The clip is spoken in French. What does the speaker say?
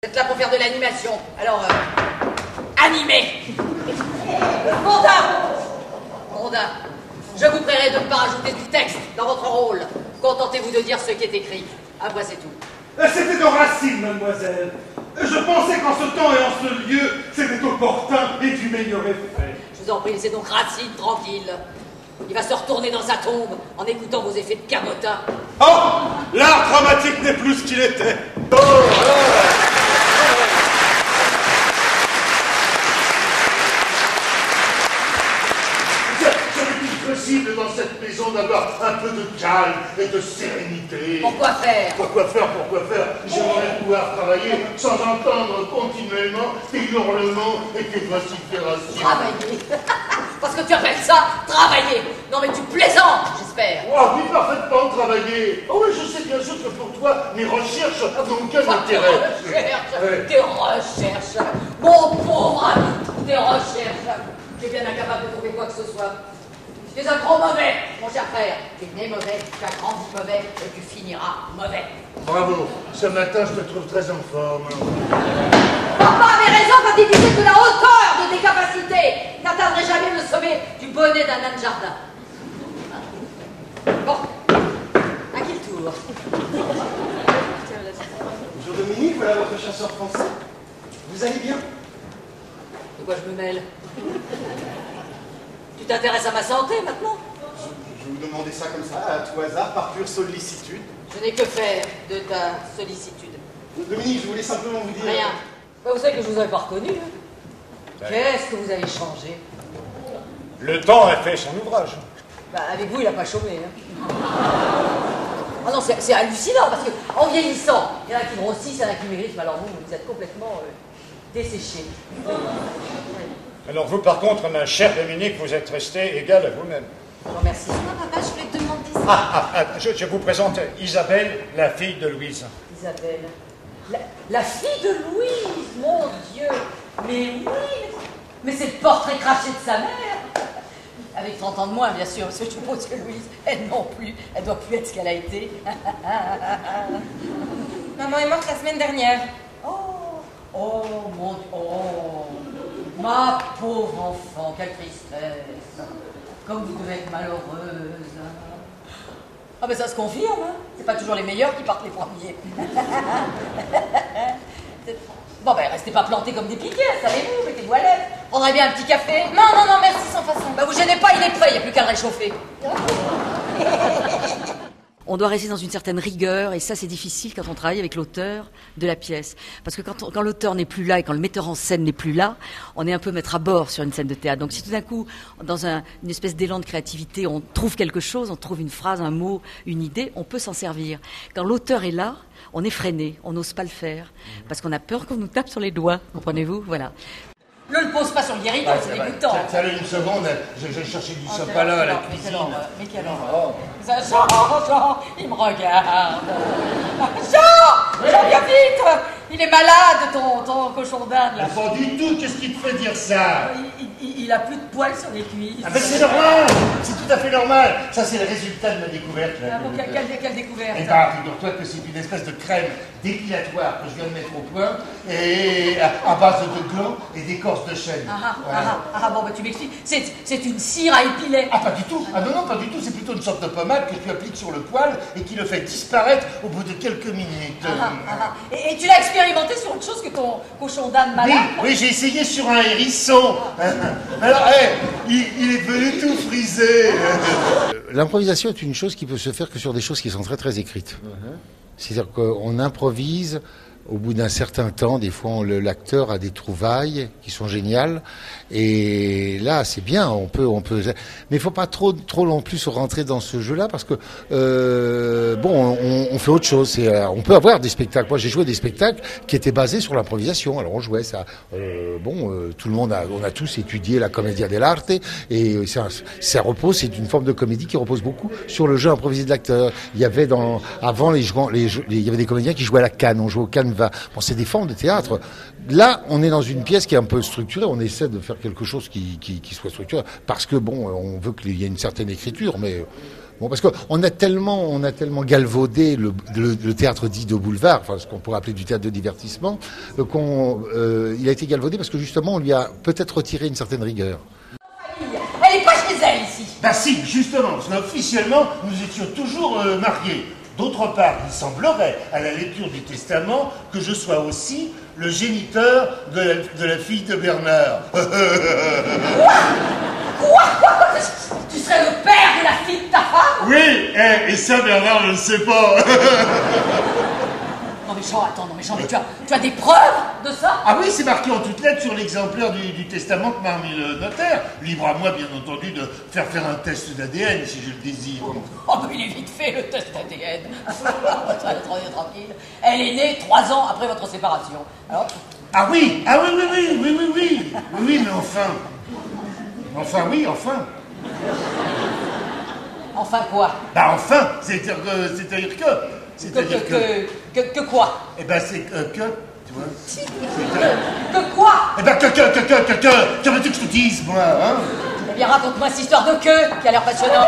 Vous êtes là pour faire de l'animation, alors animez. Rondin, je vous prierai de ne pas rajouter du texte dans votre rôle. Contentez-vous de dire ce qui est écrit. À moi, c'est tout. C'était de Racine, mademoiselle. Je pensais qu'en ce temps et en ce lieu, c'était opportun et du meilleur effet. Je vous en prie, laissez donc Racine tranquille. Il va se retourner dans sa tombe en écoutant vos effets de cabotin. Oh, l'art dramatique n'est plus ce qu'il était. Oh, Serait-il possible dans cette maison d'avoir un peu de calme et de sérénité? Pourquoi faire? Pourquoi faire? J'aimerais pouvoir travailler sans entendre continuellement des hurlements et des vociférations. Travailler. Parce que tu appelles ça travailler. Non mais tu plaisantes, j'espère. Oh oui, parfaitement travailler. Oh oui, je sais bien sûr que pour toi, mes recherches n'ont aucun intérêt. Tes recherches. Mon pauvre ami, tes recherches. Tu es bien incapable de trouver quoi que ce soit. Tu es un gros mauvais, mon cher frère. Tu es né mauvais, tu as grandi mauvais et tu finiras mauvais. Bravo, ce matin je te trouve très en forme. Papa avait raison quand il disait que la hauteur de tes capacités n'atteindrait jamais le sommet du bonnet d'un âne jardin. Bon, à qui le tour? Bonjour Dominique, voilà votre chasseur français. Vous allez bien? De quoi je me mêle? Tu t'intéresses à ma santé maintenant? Je vous demandais ça comme ça, à tout hasard, par pure sollicitude. Je n'ai que faire de ta sollicitude. Dominique, je voulais simplement vous dire... Rien. Bah, vous savez que je vous avais pas reconnu. Hein. Qu'est-ce que vous avez changé? le temps a fait son ouvrage. Bah, avec vous, il n'a pas chômé. Hein. Ah non, c'est hallucinant, parce qu'en vieillissant, il y en a qui grossissent, il y en a qui maigrissent, mais alors vous êtes complètement desséché. Alors vous, par contre, ma chère Dominique, vous êtes resté égal à vous-même. Je vous remercie. Non, papa, je voulais te demander ça. Je vous présente Isabelle, la fille de Louise. Isabelle. La fille de Louise, mon Dieu. Mais oui, mais c'est le portrait craché de sa mère. Avec 30 ans de moins, bien sûr, parce que je suppose que Louise, elle non plus, elle doit plus être ce qu'elle a été. Maman est morte la semaine dernière. Oh, mon Dieu, oh, ma pauvre enfant, quelle tristesse. Comme vous devez être malheureuse. Ah ben ça se confirme, hein. C'est pas toujours les meilleurs qui partent les premiers. Bon ben restez pas plantés comme des piquets, savez-vous, mettez-vous à l'aise. Prendrez bien un petit café. Non, merci, sans façon. Bah vous gênez pas, il est prêt, il n'y a plus qu'à le réchauffer. On doit rester dans une certaine rigueur, et ça c'est difficile quand on travaille avec l'auteur de la pièce. Parce que quand l'auteur n'est plus là et quand le metteur en scène n'est plus là, on est un peu mettre à bord sur une scène de théâtre. Donc si tout d'un coup, dans une espèce d'élan de créativité, on trouve quelque chose, on trouve une phrase, un mot, une idée, on peut s'en servir. Quand l'auteur est là, on est freiné, on n'ose pas le faire, parce qu'on a peur qu'on nous tape sur les doigts, comprenez-vous? Voilà. Ne le pose pas sur le guérito, c'est dégoûtant. Tiens, une seconde, je cherchais du sopalin à la cuisine. Mais quelle horreur. Jean, il me regarde. Jean, viens vite. Il est malade, ton cochon d'Inde, là. Pas du tout, qu'est-ce qui te fait dire ça? Il a plus de poils sur les cuisses. Ah ben c'est normal, c'est tout à fait normal. Ça c'est le résultat de ma découverte. Là, Quelle découverte? Eh ben, figure-toi que c'est une espèce de crème dépilatoire que je viens de mettre au point et à base de gland et d'écorce de chêne. Bon, bah tu m'expliques. C'est une cire à épiler. Ah, pas du tout. Ah non, pas du tout. C'est plutôt une sorte de pommade que tu appliques sur le poil et qui le fait disparaître au bout de quelques minutes. Et tu l'as expérimenté sur autre chose que ton cochon d'âne malade? Oui, j'ai essayé sur un hérisson. Alors, il est devenu tout frisé. L'improvisation est une chose qui peut se faire que sur des choses qui sont très très écrites. C'est-à-dire qu'on improvise au bout d'un certain temps. Des fois, l'acteur a des trouvailles qui sont géniales. Et là, c'est bien. On peut. Mais il faut pas trop non plus rentrer dans ce jeu-là parce que on fait autre chose. On peut avoir des spectacles. Moi, j'ai joué des spectacles qui étaient basés sur l'improvisation. Alors, on jouait ça. Tout le monde on a tous étudié la commedia dell'arte et ça repose. C'est une forme de comédie qui repose beaucoup sur le jeu improvisé de l'acteur. Il y avait avant il y avait des comédiens qui jouaient à la canne. On jouait au canevas. Bon, c'est des formes de théâtre. Là, on est dans une pièce qui est un peu structurée. On essaie de faire quelque chose qui soit structuré parce que on veut qu'il y ait une certaine écriture, mais Bon, parce qu'on a tellement galvaudé le théâtre dit de boulevard, enfin ce qu'on pourrait appeler du théâtre de divertissement, il a été galvaudé parce que justement on lui a peut-être retiré une certaine rigueur. Elle est pas chez elle ici. Bah si, justement, parce qu'officiellement, nous étions toujours mariés. D'autre part, il semblerait, à la lecture du testament, que je sois aussi le géniteur de la fille de Bernard. Quoi? Tu serais le père de la fille de ta femme? Oui, et ça, Bernard ne le sait pas. Non mais Jean, attends, mais tu as des preuves de ça? Ah oui, c'est marqué en toutes lettres sur l'exemplaire du testament que m'a remis le notaire. Libre à moi, bien entendu, de faire un test d'ADN si je le désire. Oh, mais il est vite fait, le test ADN. Tranquille. Elle est née 3 ans après votre séparation. Alors? Ah oui, oui, mais enfin. Enfin. Enfin quoi? Bah enfin, c'est-à-dire Que quoi? Eh ben c'est que, tu vois. Que quoi? Eh ben que veux-tu que je te dise, moi, hein? Eh bien, raconte-moi cette histoire de queue qui a l'air passionnante.